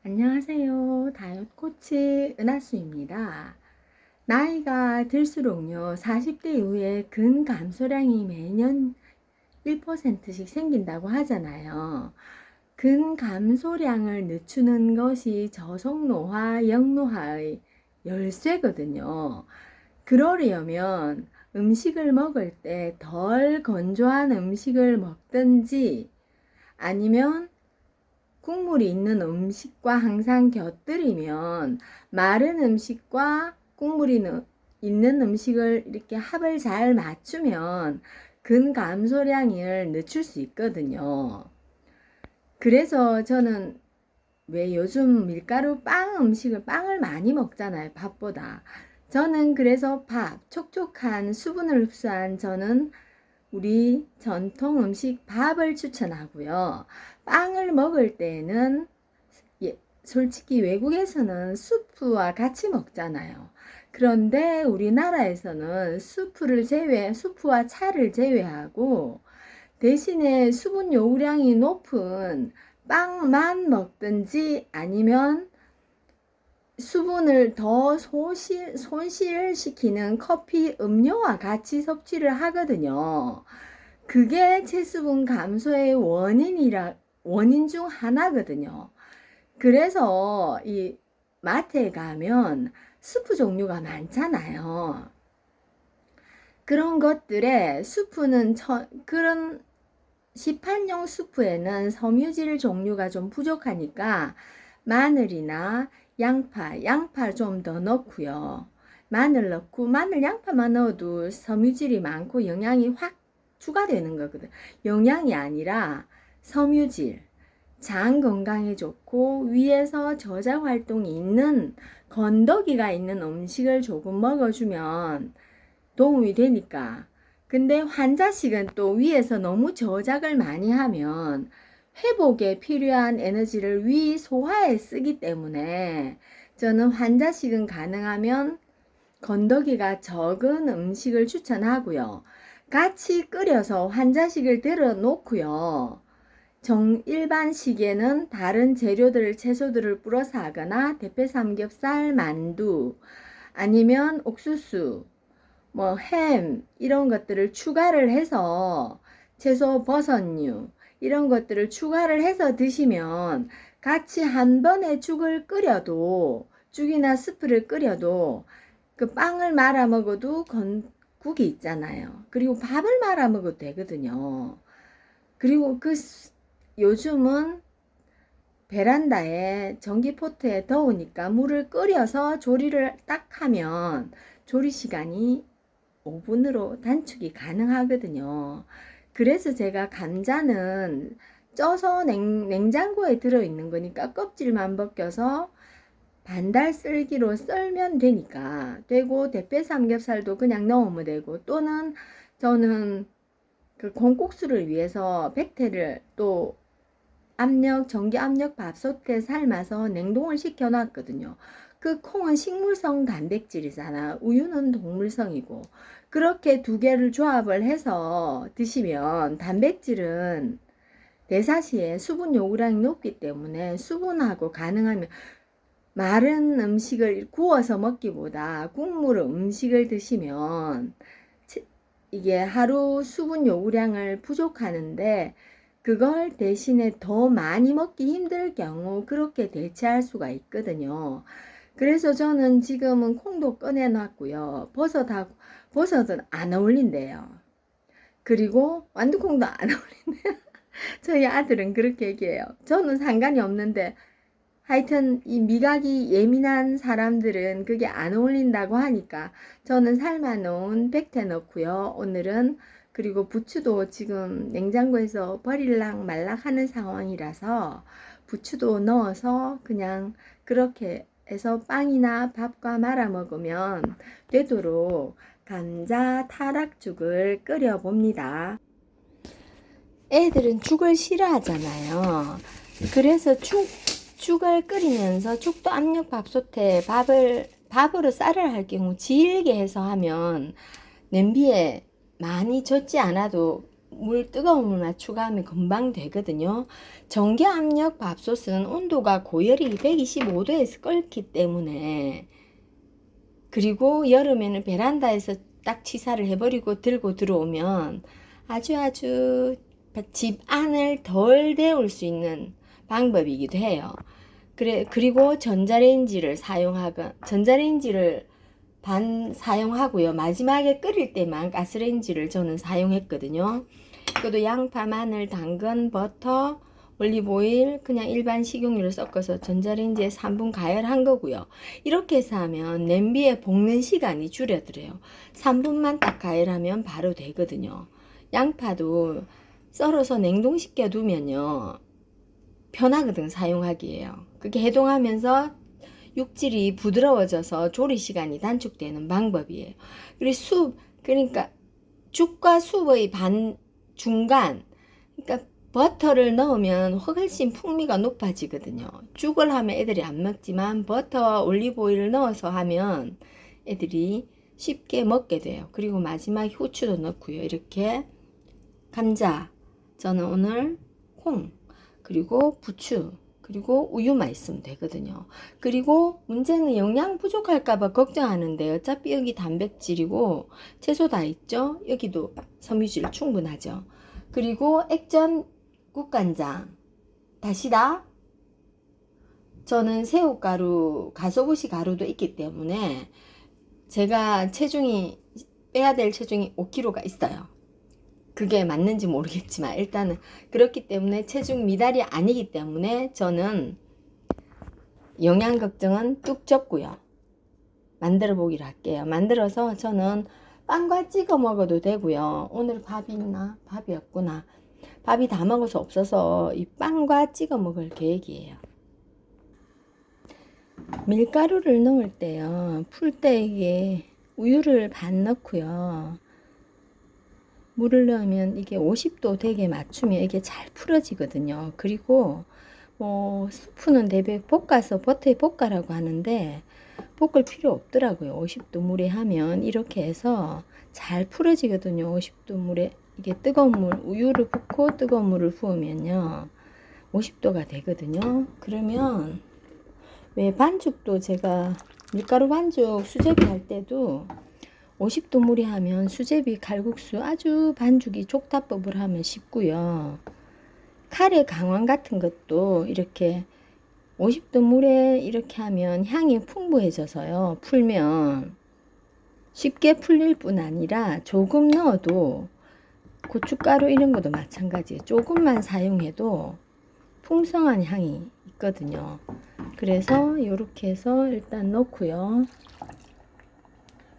안녕하세요. 다이어트 코치 은하수입니다. 나이가 들수록요, 40대 이후에 근감소량이 매년 1%씩 생긴다고 하잖아요. 근감소량을 늦추는 것이 저속노화, 역노화의 열쇠거든요. 그러려면 음식을 먹을 때 덜 건조한 음식을 먹든지 아니면 국물이 있는 음식과 항상 곁들이면 마른 음식과 국물이 있는 음식을 이렇게 합을 잘 맞추면 근감소량을 늦출 수 있거든요. 그래서 저는 왜 요즘 밀가루 빵을 많이 먹잖아요, 밥보다. 저는 그래서 촉촉한 수분을 흡수한 저는 우리 전통 음식 밥을 추천하고요. 빵을 먹을 때에는 솔직히 외국에서는 수프와 같이 먹잖아요. 그런데 우리나라에서는 수프와 차를 제외하고 대신에 수분 요구량이 높은 빵만 먹든지 아니면 수분을 더 손실시키는 커피, 음료와 같이 섭취를 하거든요. 그게 체수분 감소의 원인 중 하나거든요. 그래서 이 마트에 가면 수프 종류가 많잖아요. 그런 것들에 그런 시판용 수프에는 섬유질 종류가 좀 부족하니까 마늘이나 양파 좀 더 넣고요. 마늘, 양파만 넣어도 섬유질이 많고 영양이 확 추가되는 거거든. 영양이 아니라 섬유질, 장 건강에 좋고 위에서 저장 활동이 있는 건더기가 있는 음식을 조금 먹어주면 도움이 되니까. 근데 환자식은 또 위에서 너무 저작을 많이 하면 회복에 필요한 에너지를 위 소화에 쓰기 때문에 저는 환자식은 가능하면 건더기가 적은 음식을 추천하고요. 같이 끓여서 환자식을 들어 놓고요. 일반식에는 다른 채소들을 불어서 하거나 대패 삼겹살, 만두, 아니면 옥수수, 햄, 이런 것들을 추가를 해서 채소, 버섯류, 이런 것들을 추가를 해서 드시면 같이 한 번에 죽이나 스프를 끓여도 그 빵을 말아 먹어도 국이 있잖아요. 그리고 밥을 말아 먹어도 되거든요. 그리고 요즘은 베란다에 전기포트에 더우니까 물을 끓여서 조리를 딱 하면 조리 시간이 5분으로 단축이 가능하거든요. 그래서 제가 감자는 쪄서 냉장고에 들어있는 거니까 껍질만 벗겨서 반달 썰기로 썰면 되고 대패 삼겹살도 그냥 넣으면 되고 또는 저는 그 콩국수를 위해서 백태를 또 전기 압력 밥솥에 삶아서 냉동을 시켜 놨거든요. 그 콩은 식물성 단백질이잖아. 우유는 동물성이고. 그렇게 두 개를 조합을 해서 드시면 단백질은 대사 시에 수분 요구량이 높기 때문에 수분하고 가능하면 마른 음식을 구워서 먹기보다 국물 음식을 드시면 이게 하루 수분 요구량을 부족하는데 그걸 대신에 더 많이 먹기 힘들 경우 그렇게 대체할 수가 있거든요. 그래서 저는 지금은 콩도 꺼내 놨고요. 버섯은 안 어울린대요. 그리고 완두콩도 안 어울린대요. 저희 아들은 그렇게 얘기해요. 저는 상관이 없는데 하여튼 이 미각이 예민한 사람들은 그게 안 어울린다고 하니까 저는 삶아 놓은 백태 넣고요. 오늘은 그리고 부추도 지금 냉장고에서 버릴락 말락 하는 상황이라서 부추도 넣어서 그냥 그렇게 해서 빵이나 밥과 말아 먹으면 되도록 감자 타락죽을 끓여 봅니다. 애들은 죽을 싫어하잖아요. 그래서 죽을 끓이면서 죽도 압력밥솥에 밥으로 쌀을 할 경우 질게 해서 하면 냄비에 많이 젓지 않아도 뜨거운 물만 추가하면 금방 되거든요. 전기 압력 밥솥은 온도가 고열이 125도에서 끓기 때문에, 그리고 여름에는 베란다에서 딱 취사를 해버리고 들고 들어오면 아주 집 안을 덜 데울 수 있는 방법이기도 해요. 그리고 전자레인지를 사용하고요. 마지막에 끓일 때만 가스레인지를 저는 사용했거든요. 그것도 양파, 마늘, 당근, 버터, 올리브오일, 그냥 일반 식용유를 섞어서 전자레인지에 3분 가열한 거고요. 이렇게 해서 하면 냄비에 볶는 시간이 줄어들어요. 3분만 딱 가열하면 바로 되거든요. 양파도 썰어서 냉동시켜 두면요, 편하거든, 사용하기에요. 그게 해동하면서 육질이 부드러워져서 조리 시간이 단축되는 방법이에요. 그리고 그러니까 죽과 숲의 중간, 그러니까 버터를 넣으면 훨씬 풍미가 높아지거든요. 죽을 하면 애들이 안 먹지만 버터, 올리브오일을 넣어서 하면 애들이 쉽게 먹게 돼요. 그리고 마지막에 후추도 넣고요. 이렇게 감자, 저는 오늘 콩, 그리고 부추, 그리고 우유만 있으면 되거든요. 그리고 문제는 영양 부족할까봐 걱정하는데, 어차피 여기 단백질이고 채소 다 있죠. 여기도 섬유질 충분하죠. 그리고 액젓, 국간장, 다시다, 저는 새우가루, 가소부시 가루도 있기 때문에 제가 빼야 될 체중이 5kg가 있어요. 그게 맞는지 모르겠지만 일단은 그렇기 때문에 체중 미달이 아니기 때문에 저는 영양 걱정은 뚝 접고요. 만들어 보기로 할게요. 만들어서 저는 빵과 찍어 먹어도 되고요. 오늘 밥이 있나? 밥이 없구나. 밥이 다 먹어서 없어서 이 빵과 찍어 먹을 계획이에요. 밀가루를 넣을 때요, 풀 때 이게 우유를 반 넣고요, 물을 넣으면 이게 50도 되게 맞추면 이게 잘 풀어지거든요. 그리고 스프는 대개 볶아서 버터에 볶아라고 하는데 볶을 필요 없더라고요. 50도 물에 하면 이렇게 해서 잘 풀어지거든요. 50도 물에 이게 뜨거운 물, 우유를 붓고 뜨거운 물을 부으면요 50도가 되거든요. 그러면 왜 반죽도 제가 밀가루 반죽 수제비 할 때도 50도 물에 하면 수제비 칼국수 아주 반죽이 족탑법을 하면 쉽고요. 카레 강황 같은 것도 이렇게 50도 물에 이렇게 하면 향이 풍부해져서요. 풀면 쉽게 풀릴 뿐 아니라 조금 넣어도, 고춧가루 이런 것도 마찬가지예요. 조금만 사용해도 풍성한 향이 있거든요. 그래서 이렇게 해서 일단 넣고요.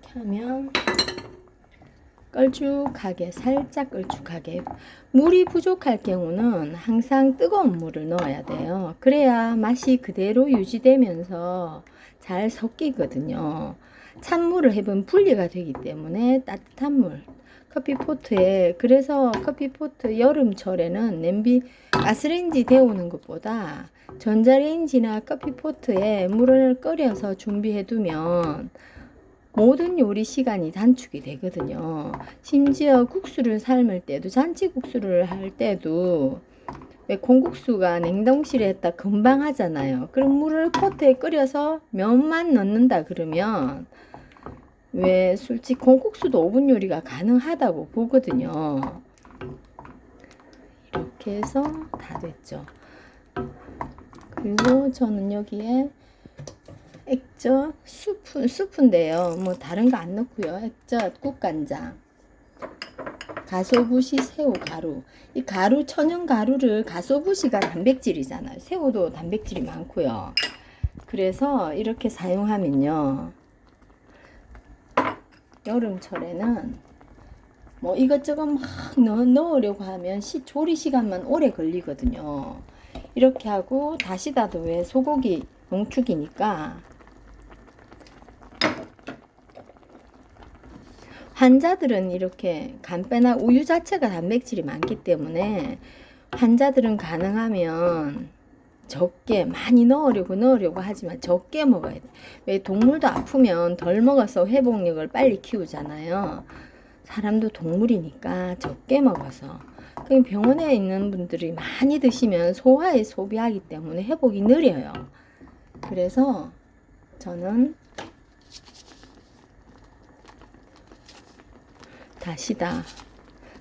이렇게 하면 걸쭉하게, 살짝 걸쭉하게. 물이 부족할 경우는 항상 뜨거운 물을 넣어야 돼요. 그래야 맛이 그대로 유지되면서 잘 섞이거든요. 찬물을 해보면 분리가 되기 때문에 따뜻한 물, 커피포트에, 그래서 커피포트 여름철에는 냄비, 가스레인지 데우는 것보다 전자레인지나 커피포트에 물을 끓여서 준비해 두면 모든 요리 시간이 단축이 되거든요. 심지어 국수를 삶을 때도, 잔치국수를 할 때도 왜 콩국수가 냉동실에 했다 금방 하잖아요. 그럼 물을 포트에 끓여서 면만 넣는다 그러면 왜 솔직히 콩국수도 5분 요리가 가능하다고 보거든요. 이렇게 해서 다 됐죠. 그리고 저는 여기에 액젓, 수프인데요. 뭐 다른 거 안 넣고요. 액젓, 국간장, 가소부시, 새우가루. 이 가루, 천연 가루를, 가소부시가 단백질이잖아요. 새우도 단백질이 많고요. 그래서 이렇게 사용하면요, 여름철에는 뭐 이것저것 막 넣으려고 하면 조리 시간만 오래 걸리거든요. 이렇게 하고, 다시다도 왜 소고기 농축이니까 환자들은 이렇게 간빼나 우유 자체가 단백질이 많기 때문에 환자들은 가능하면 적게, 많이 넣으려고 하지만 적게 먹어야 돼. 왜 동물도 아프면 덜 먹어서 회복력을 빨리 키우잖아요. 사람도 동물이니까 적게 먹어서. 그 병원에 있는 분들이 많이 드시면 소화에 소비하기 때문에 회복이 느려요. 그래서 저는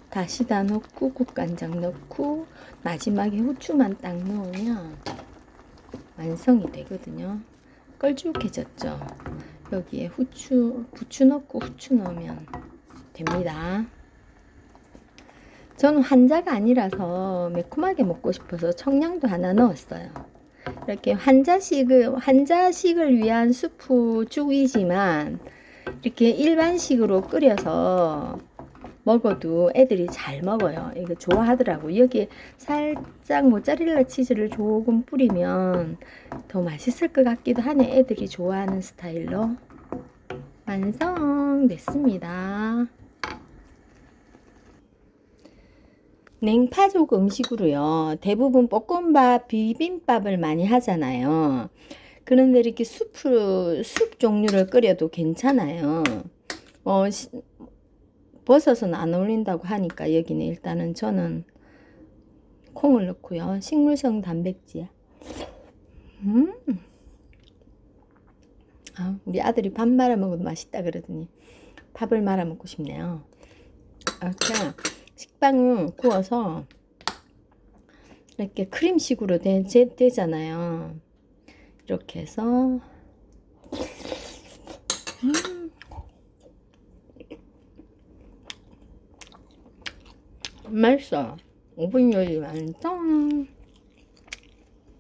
다시다 넣고 국간장 넣고 마지막에 후추만 딱 넣으면 완성이 되거든요. 걸쭉해졌죠. 여기에 부추 넣고 후추 넣으면 됩니다. 저는 환자가 아니라서 매콤하게 먹고 싶어서 청량도 하나 넣었어요. 이렇게 환자식을 위한 수프 죽이지만 이렇게 일반식으로 끓여서 먹어도 애들이 잘 먹어요. 이거 좋아하더라고. 여기에 살짝 모짜렐라 치즈를 조금 뿌리면 더 맛있을 것 같기도 하네. 애들이 좋아하는 스타일로 완성됐습니다. 냉파족 음식으로요. 대부분 볶음밥, 비빔밥을 많이 하잖아요. 그런데 이렇게 숲 종류를 끓여도 괜찮아요. 버섯은 안 어울린다고 하니까 여기는 일단은 저는 콩을 넣고요. 식물성 단백질. 우리 아들이 밥 말아 먹어도 맛있다 그러더니 밥을 말아 먹고 싶네요. 이렇게 식빵을 구워서 이렇게 크림식으로 되잖아요. 이렇게 해서 맛있어. 오븐 요리 완성.